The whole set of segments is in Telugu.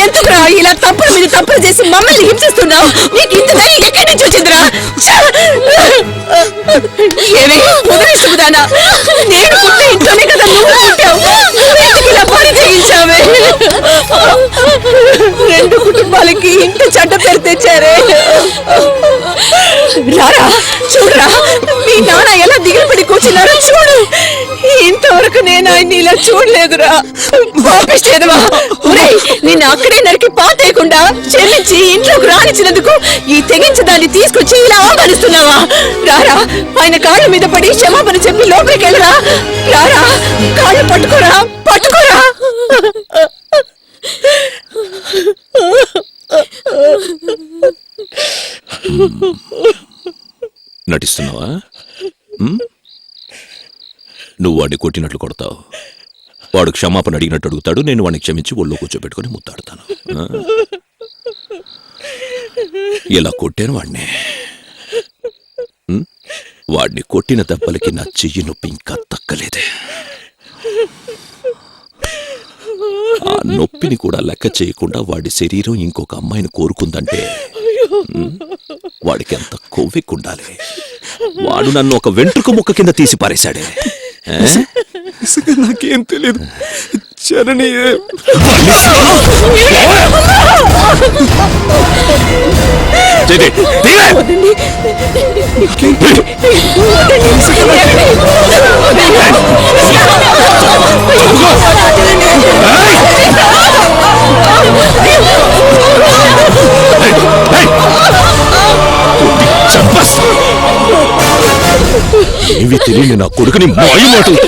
ఎందుకురా ఇలా తప్పులు మీద తప్పులు చేసి మమ్మల్ని హింసిస్తున్నావు? నీకు ఇంత ధైర్యం ఎక్కడి నుంచి వచ్చిందిరా? ఏమి వదిలేసుకుదానా? నేను పుట్టిన ఇంట్లోనే కదా నువ్వు పుట్టావు. ఎందుకు ఇలా పని చేయించావే? రెండు కుటుంబాలకి ఇంటి చెడ్డ పేరు తెచ్చారే. రారా చూడరా, మీ నాన్న ఎలా దిగబడి కూర్చున్నారో చూడు. ఇంతవరకు నేను ఆయన్ని ఇలా చూడలేదురా. పాపిస్తేదవా, నిన్ను అక్కడే నరికి పాతేయకుండా చెల్లించి ఇంట్లోకి రానిచ్చినందుకు ఈ తెగించదాన్ని తీసుకొచ్చి ఇలా అవమానిస్తున్నావా? రారా, ఆయన కాళ్ళ మీద పడి క్షమాపణ చెప్పి లోపలికి వెళ్ళరా. రారా, కాళ్ళు పట్టుకోరా, పట్టుకోరా. నటిస్తున్నావా? నువ్వు వాడిని కొట్టినట్లు కొడతావు, వాడు క్షమాపణ అడిగినట్టు అడుగుతాడు, నేను వాడిని క్షమించి ఒళ్ళో కూర్చోబెట్టుకుని ముద్దాడుతాను. ఇలా కొట్టాను వాడిని. వాడిని కొట్టిన దెబ్బలకి నా చెయ్యి నొప్పి ఇంకా తక్కలేదే. ఆ నొప్పిని కూడా లెక్క చేయకుండా వాడి శరీరం ఇంకొక అమ్మాయిని కోరుకుందంటే వాడికి ఎంత కొవ్వెక్కుండాలి. వాడు నన్ను ఒక వెంట్రుక ముక్క కింద తీసి పారేశాడే. నాకేం తెలియదు. చరణి ఏవి తెలియని నా కొడుకుని మాయమాటలు.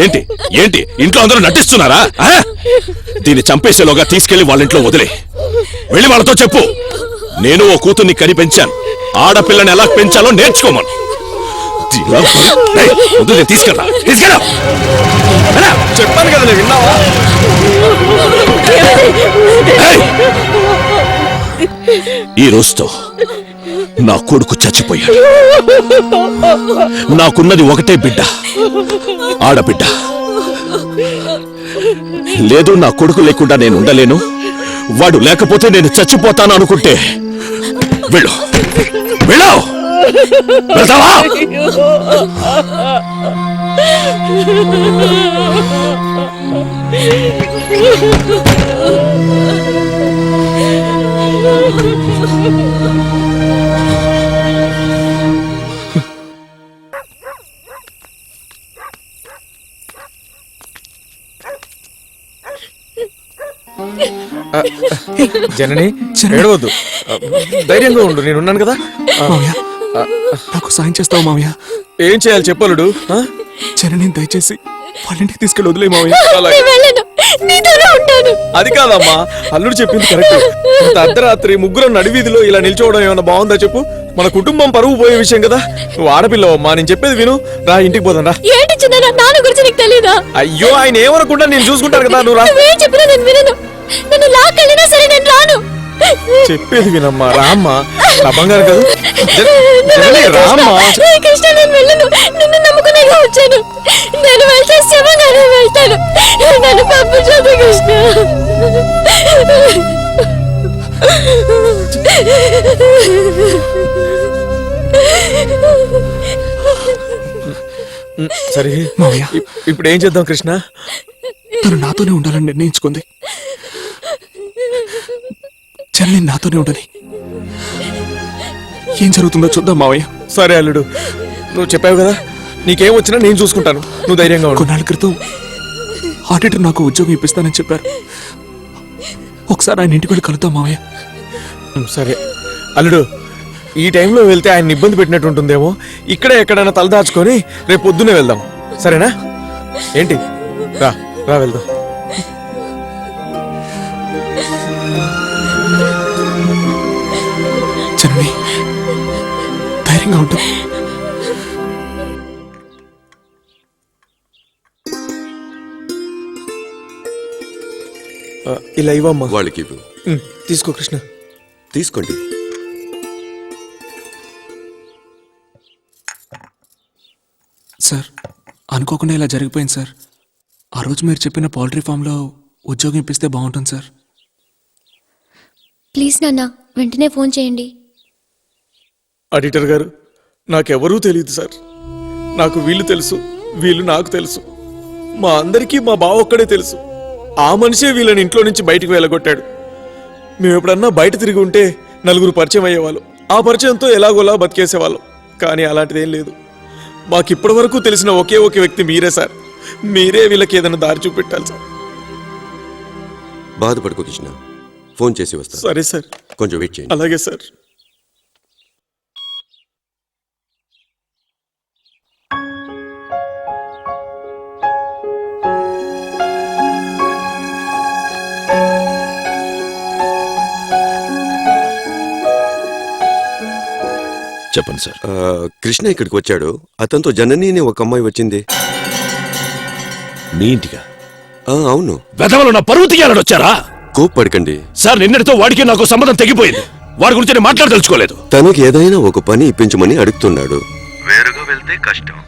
ఏంటి ఏంటి ఇంట్లో అందరూ నటిస్తున్నారా? దీన్ని చంపేసేలోగా తీసుకెళ్లి వాళ్ళ ఇంట్లో వదిలే వెళ్ళి వాళ్ళతో చెప్పు, నేను ఓ కూతుర్ని కని పెంచాను, ఆడపిల్లని ఎలా పెంచాలో నేర్చుకోమను. తీసుకెళ్ళా తీసుకెళ్ళా చెప్పాను కదా, విన్నావా? ఈ రోజుతో నా కొడుకు చచ్చిపోయాడు. నాకున్నది ఒకటే బిడ్డ, ఆడబిడ్డ. లేదు, నా కొడుకు లేకుండా నేను ఉండలేను, వాడు లేకపోతే నేను చచ్చిపోతాను అనుకుంటే వెళ్ళు, వెళ్ళు. వెళ్తావా? జనని ఏడవద్దు, ధైర్యంగా ఉండు, నేనున్నాను కదా. నాకు సాయం చేస్తావు మావయ్య? ఏం చేయాలి చెప్పలుడు? జనని దయచేసి వాళ్ళ ఇంటికి తీసుకెళ్ళి వదిలే మావయ్య. అది కాదమ్మా, అల్లుడు చెప్పింది కరెక్ట్. ఇంత అర్ధరాత్రి ముగ్గురు నడివీధిలో ఇలా నిల్చోవడం ఏమైనా బాగుందా చెప్పు? మన కుటుంబం పరువు పోయే విషయం కదా. నువ్వు ఆడపిల్లవమ్మా, నేను చెప్పేది విను. రా, ఇంటికి పోదాం రా. అయ్యో, ఆయన ఏమనకుండా నేను చూసుకుంటాను కదా. నువ్వు రా. చెప్పేది వినమ్మా, రామ్మా, నా బంగారు కదా. రామ్మా. కృష్ణ, నేను వెళ్ళను, నిన్ను నమ్ముకునేగా వచ్చాను. నేను వెళ్తే శివగానే వెళ్తాను. నన్ను పంపించదు కృష్ణ. సరే మావయ్య, ఇప్పుడు ఏం చేద్దాం కృష్ణ? తను నాతోనే ఉండాలని నిర్ణయించుకుంది. జనని నాతోనే ఉండని. ఏం జరుగుతుందో చూద్దాం మావయ్య. సరే అల్లుడు, నువ్వు చెప్పావు కదా, నీకేం వచ్చినా నేను చూసుకుంటాను, నువ్వు ధైర్యంగా ఉండు. కొన్నాళ్ళ క్రితం ఆడిటర్ నాకు ఉద్యోగం ఇప్పిస్తానని చెప్పారు. ఒకసారి ఆయన ఇంటికి వెళ్ళి కలుద్దాం మావయ్య. సరే అల్లుడు, ఈ టైంలో వెళ్తే ఆయన ఇబ్బంది పెట్టినట్టు ఉంటుందేమో. ఇక్కడే ఎక్కడైనా తలదాచుకొని రేపు పొద్దునే వెళ్దాం, సరేనా? ఏంటి, రా రా వెళ్దాం. జనని, ధైర్యంగా ఉంటాం. ఇలా ఇవ్వమ్మా. వాళ్ళకి ఇవ్వు. తీసుకో కృష్ణ. తీసుకోండి. సార్, అనుకోకుండా ఇలా జరిగిపోయింది సార్. ఆ రోజు మీరు చెప్పిన పౌల్ట్రీ ఫామ్లో ఉద్యోగం ఇప్పిస్తే బాగుంటుంది సార్. ప్లీజ్ నాన్న వెంటనే ఫోన్ చేయండి. ఆడిటర్ గారు, నాకెవరూ తెలియదు సార్. నాకు వీళ్ళు తెలుసు, వీళ్ళు నాకు తెలుసు. మా అందరికీ మా బావ ఒక్కడే తెలుసు. ఆ మనిషే వీళ్ళని ఇంట్లో నుంచి బయటికి వెళ్ళగొట్టాడు. మేము ఎప్పుడన్నా బయట తిరిగి ఉంటే నలుగురు పరిచయం అయ్యేవాళ్ళు. ఆ పరిచయంతో ఎలాగోలా బతికేసేవాళ్ళం. కానీ అలాంటిదేం లేదు. మాకిప్పటి వరకు తెలిసిన ఒకే ఒక వ్యక్తి మీరే సార్. మీరే వీళ్ళకి ఏదైనా దారి చూపెట్టాలి సార్. బాధపడుకో కృష్ణ, ఫోన్ చేసి వస్తా. సరే సార్. కొంచెం వెయిట్ చేయండి. అలాగే సార్. చెప్పండి సార్. కృష్ణ ఇక్కడికి వచ్చాడు. అతనితో జనని అనే ఒక అమ్మాయి వచ్చింది. మీ ఇంటిగా? అవును. వెధవలు నా పరువు తీయాలని వచ్చారా? కోప్పడకండి సార్. నిన్నటితో వాడికి నాకు సంబంధం తెగిపోయింది. వాడి గురించి నేను మాట్లాడదలుచుకోలేదు. తనకి ఏదైనా ఒక పని ఇప్పించమని అడుగుతున్నాడు. వేరుగా వెళ్తే కష్టం,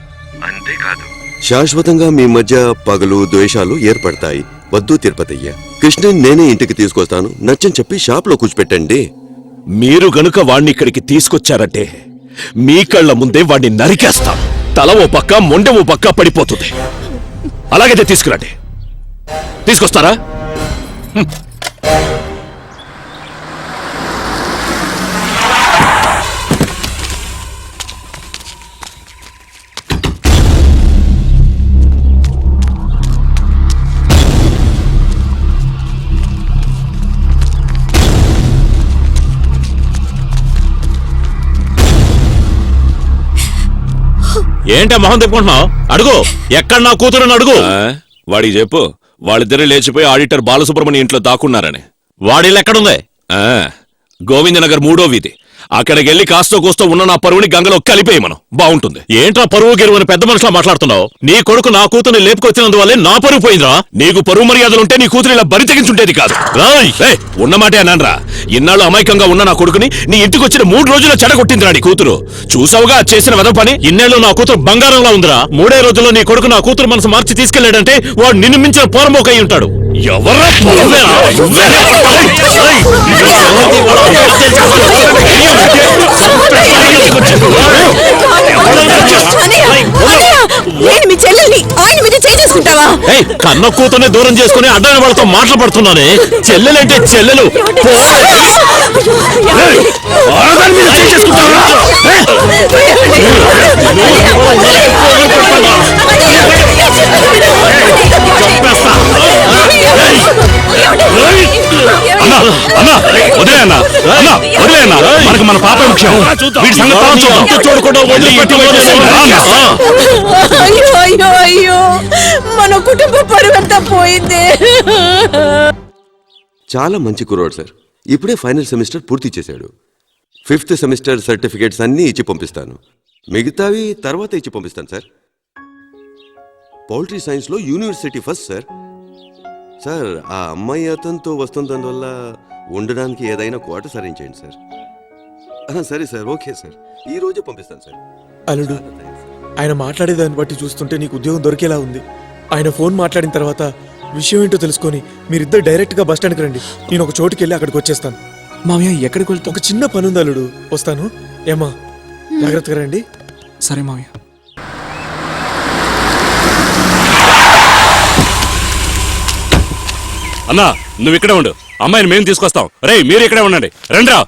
అంతేకాదు శాశ్వతంగా మీ మధ్య పగలు ద్వేషాలు ఏర్పడతాయి. వద్దు తిరుపతయ్య, కృష్ణని నేనే ఇంటికి తీసుకొస్తాను. నచ్చని చెప్పి షాప్ లో కూర్చోపెట్టండి. మీరు గనుక వాణ్ణి ఇక్కడికి తీసుకొచ్చారంటే మీ కళ్ళ ముందే వాణ్ణి నరికేస్తాం. తల ఓ పక్క, మొండె ఓ పక్క పడిపోతుంది. అలాగైతే తీసుకురండి. తీసుకొస్తారా? ఏంటా మొహం తిప్పుకుంటున్నావు? అడుగు, ఎక్కడ నా కూతురుని అడుగు. వాడికి చెప్పు, వాళ్ళిద్దరే లేచిపోయి ఆడిటర్ బాలసుబ్రహ్మణ్యం ఇంట్లో దాక్కున్నారని. వాడిల్లు ఎక్కడుంది? గోవిందనగర్ 3వ వీధి. అక్కడికెళ్ళి కాస్తో కూస్తో ఉన్న నా పరువుని గంగలో కలిపేయమను. బాగుంటుంది. ఏంట్రా పరువు గిరువు అని పెద్ద మనుషులా మాట్లాడుతున్నావు? నీ కొడుకు నా కూతుర్ని లేపుకొచ్చినందువల్లే నా పరువు పోయిందిరా. నీకు పరువు మర్యాదలుంటే నీ కూతురు ఇలా బరి తెగించుంటేది కాదు. ఉన్నమాటే అన్నాన్రా. ఇన్నాళ్ళు అమాయకంగా ఉన్న నా కొడుకుని నీ ఇంటికి వచ్చిన 3 రోజుల్లో చెడగొట్టిందిరా నీ కూతురు. చూసావుగా చేసిన వెద పని. ఇన్నేళ్ళు నా కూతురు బంగారంలా ఉందిరా. 3 రోజుల్లో నీ కొడుకు నా కూతురు మనసు మార్చి తీసుకెళ్లాడంటే వాడు నిన్ను మించిన పోరమోకై ఉంటాడు. ఎవర్రా? నేను మీ చెల్లెల్ని ఆయన మీద చేసుకుంటావా? కన్న కూతుర్ని దూరం చేసుకుని అడ్డైన వాళ్ళతో మాట్లాడుతున్నానే. చెల్లెలంటే చెల్లెలు. మనకు మన పాప ముఖ్యం. వీటి సంగతి చూడకుండా అయ్యో అయ్యో అయ్యో, మన కుటుంబ పరువంతా పోయిందే. చాలా మంచి కుర్రాడు సార్. ఇప్పుడే ఫైనల్ సెమిస్టర్ పూర్తి చేశాడు. 5th సెమిస్టర్ సర్టిఫికేట్స్ అన్నీ ఇచ్చి పంపిస్తాను. మిగతావి తర్వాత ఇచ్చి పంపిస్తాను సార్. పౌల్ట్రీ సైన్స్లో యూనివర్సిటీ ఫస్ట్ సార్. సార్, ఆ అమ్మాయి అతనితో వస్తుందందువల్ల ఉండడానికి ఏదైనా క్వార్టర్స్ అరేంజ్ చేయండి సార్. సరే సార్, ఓకే సార్. ఈ రోజే పంపిస్తాను సార్. అల్లుడు, ఆయన మాట్లాడేదాన్ని బట్టి చూస్తుంటే నీకు ఉద్యోగం దొరికేలా ఉంది. ఆయన ఫోన్ మాట్లాడిన తర్వాత విషయం ఏంటో తెలుసుకొని మీరిద్దరు డైరెక్ట్ గా బస్ స్టాండ్కి రండి. నేను ఒక చోటుకి వెళ్ళి అక్కడికి వచ్చేస్తాను. మామయ్య ఎక్కడికి వెళ్తా? ఒక చిన్న పని ఉంది అల్లుడు, వస్తాను. ఏమా, జాగ్రత్తగా రండి. సరే మామయ్య. అన్నా, నువ్వు ఇక్కడే ఉండు. అమ్మాయిని మేము తీసుకొస్తాం. రేయ్, మీరు ఇక్కడే ఉండండి. రండ్రా.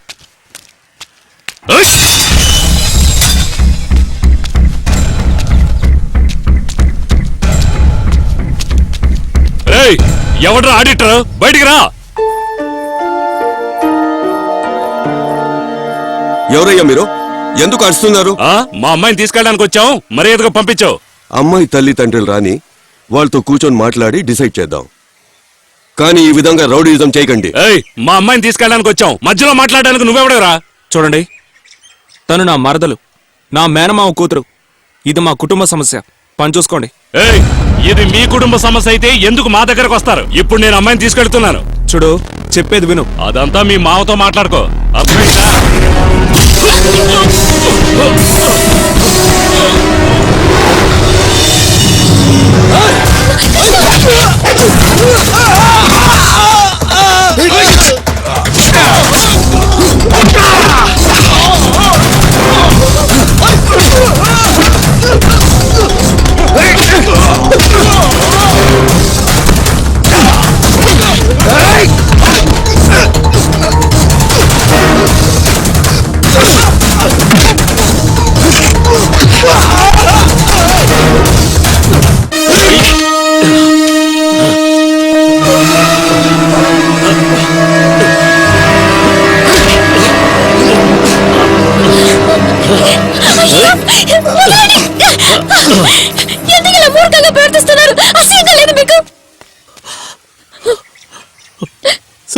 రేయ్, ఎవడ్రా ఆడిటర్? బయటికి రా. ఎవరయ్యా మీరు? ఎందుకు అరుస్తున్నారు? మా అమ్మాయిని తీసుకెళ్ళడానికి వచ్చాం, మర్యాదగా పంపించావు. అమ్మాయి తల్లి తండ్రులు రాని, వాళ్ళతో కూర్చొని మాట్లాడి డిసైడ్ చేద్దాం. కానీ ఈ విధంగా రౌడీయిజం చేయకండి. మా అమ్మాయిని తీసుకెళ్ళడానికి వచ్చాం, మధ్యలో మాట్లాడడానికి నువ్వెవడరా? చూడండి, తను నా మరదలు, నా మేనమావ కూతురు. ఇది మా కుటుంబ సమస్య. పని చూసుకోండి. ఇది మీ కుటుంబ సమస్య అయితే ఎందుకు మా దగ్గరకు వస్తారు? ఇప్పుడు నేను అమ్మాయిని తీసుకెళ్తున్నాను. చూడు, చెప్పేది విను. అదంతా మీ మావతో మాట్లాడుకో. అర్థమైందా?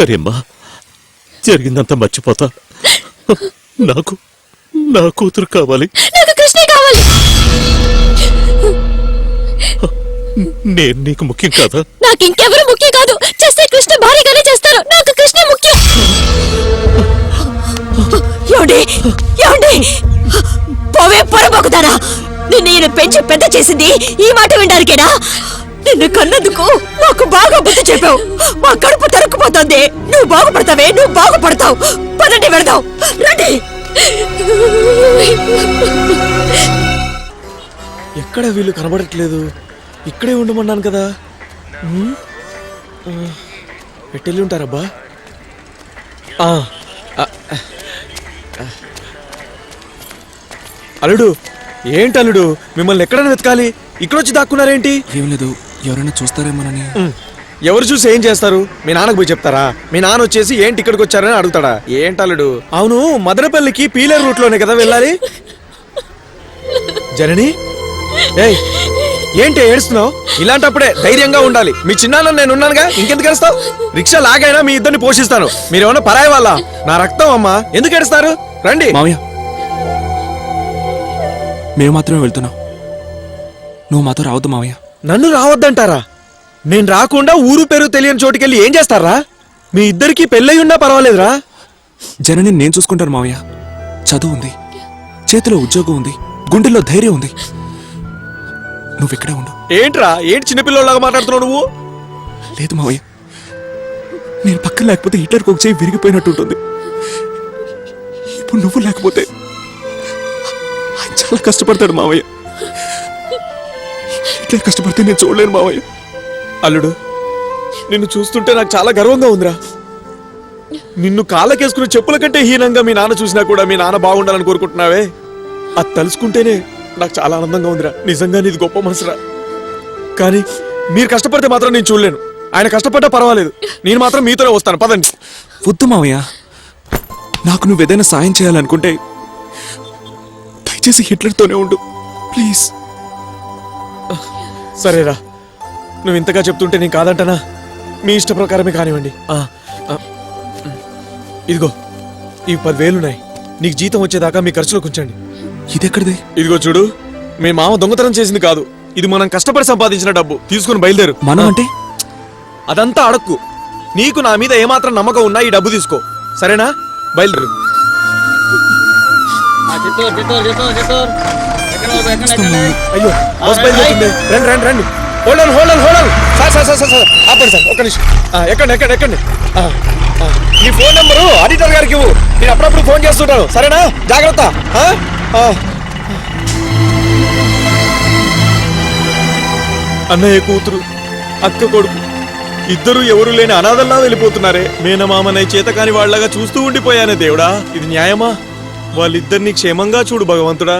సరే అమ్మా, జరిగిందంతా మర్చిపోతా. నాకు నా కూతురు కావాలి. నాకు కృష్ణే కావాలి. నేను నీకు ముఖ్యం కాదా? నాకు ఇంకెవరు ముఖ్యం కాదు. చేస్తే కృష్ణ భారీగానే చేస్తారు. నాకు కృష్ణ ముఖ్యం. ఏమండి ఏమండి పోవే పొరబోకుతారా? నిన్ను ఈయన పెంచి పెద్ద చేసింది ఈ మాట వినడానికేనా? నిన్ను కన్నందుకు మాకు బాగా బుద్ధి చెప్పావు. మా కడుపు తరుక్కుపోతుంది. నువ్వు బాగుపడతావే, నువ్వు బాగుపడతావు. పదండి వెళదాం, రండి. ఎక్కడ వీళ్ళు కనబడట్లేదు? ఇక్కడే ఉండమన్నాను కదా. ఎట్టెళ్ళి ఉంటారబ్బా? ఆ, ఆ, అల్లుడు, ఏంటి అల్లుడు, మిమ్మల్ని ఎక్కడైనా వెతకాలి, ఇక్కడొచ్చి దాక్కున్నారేంటి? ఏం లేదు, ఎవరైనా చూస్తారేమోనని. ఎవరు చూసి ఏం చేస్తారు? మీ నాన్నకు పోయి చెప్తారా? మీ నాన్న వచ్చేసి ఏంటి ఇక్కడికి వచ్చారని అడుగుతాడా? ఏంటి అల్లుడు? అవును, మదనపల్లికి పీలర్ రూట్ లోనే కదా వెళ్ళాలి. జనని, ఏయ్ ఏంటి ఏడుస్తున్నావు? ఇలాంటప్పుడే ధైర్యంగా ఉండాలి. మీ చిన్నాన్న నేను ఉన్నానుగా, ఇంకెందుకు ఏడుస్తావు? రిక్షా లాగైనా మీ ఇద్దరిని పోషిస్తాను. మీరేమన్నా పరాయి వాళ్ళ? నా రక్తం అమ్మా, ఎందుకు ఏడుస్తారు? రండి. మావయ్య, మేము మాత్రమే వెళ్తున్నాం, నువ్వు మాతో రావద్దు మావయ్య. నన్ను రావద్దంటారా? నేను రాకుండా ఊరు పేరు తెలియని చోటుకెళ్ళి ఏం చేస్తారా? మీ ఇద్దరికి పెళ్ళై ఉన్నా పర్వాలేదురా. జనని నేను చూసుకుంటాను మావయ్య. చదువు ఉంది, చేతిలో ఉద్యోగం ఉంది, గుండెల్లో ధైర్యం ఉంది. నువ్వు ఇక్కడే ఉండు. ఏంట్రా, ఏంటి చిన్నపిల్లలాగా మాట్లాడుతున్నావు నువ్వు? లేదు మావయ్య, నేను పక్కన లేకపోతే హిట్లర్కి ఒక చేయి విరిగిపోయినట్టు ఉంటుంది. ఇప్పుడు నువ్వు లేకపోతే ఆయన చాలా కష్టపడతాడు మావయ్య. హిట్లర్ కష్టపడితే నేను చూడలేను మావయ్య. అల్లుడు, నిన్ను చూస్తుంటే నాకు చాలా గర్వంగా ఉందిరా. నిన్ను కాళ్ళకేసుకునే చెప్పుల కంటే హీనంగా మీ నాన్న చూసినా కూడా మీ నాన్న బాగుండాలని కోరుకుంటున్నావే, అది తలుసుకుంటేనే నాకు చాలా ఆనందంగా ఉందిరా. నిజంగా నీది గొప్ప మనసురా. కానీ మీరు కష్టపడితే మాత్రం నేను చూడలేను. ఆయన కష్టపడ్డా పర్వాలేదు, నేను మాత్రం మీతోనే వస్తాను. పదండి. వద్దు మావయ్య, నాకు నువ్వు ఏదైనా సాయం చేయాలనుకుంటే దయచేసి హిట్లర్తోనే ఉండు ప్లీజ్. సరేరా, నువ్వు ఇంతగా చెప్తుంటే నేను కాదంటానా? మీ ఇష్ట ప్రకారమే కానివ్వండి. ఇదిగో ఈ 10,000 ఉన్నాయి. నీకు జీతం వచ్చేదాకా మీ ఖర్చులో ఉంచండి. ఇదెక్కడిది? ఇదిగో చూడు, మీ మామ దొంగతనం చేసింది కాదు, ఇది మనం కష్టపడి సంపాదించిన డబ్బు. తీసుకుని బయలుదేరు. మనం అంటే? అదంతా అడక్కు. నీకు నా మీద ఏమాత్రం నమ్మకం ఉన్నా ఈ డబ్బు తీసుకో, సరేనా? బయలుదేరు. అయ్యో, బస్ బయలుదేరుతుంది. రండి రండి రండి. Hold on hold on hold on. Sir ఆపండి సార్, ఒక్క నిమిషం. ఎక్కండి. నీ ఫోన్ నెంబరు ఆడిటర్ గారికి ఇవ్వు, నేను అప్పుడప్పుడు ఫోన్ చేస్తుంటాను, సరేనా? జాగ్రత్త. అన్నయ్య కూతురు, అక్క కొడుకు ఇద్దరు ఎవరు లేని అనాథల్లా వెళ్ళిపోతున్నారే. మేనమామనే చేతకాని వాళ్ళగా చూస్తూ ఉండిపోయానే దేవుడా, ఇది న్యాయమా? వాళ్ళిద్దరిని క్షేమంగా చూడు భగవంతుడా.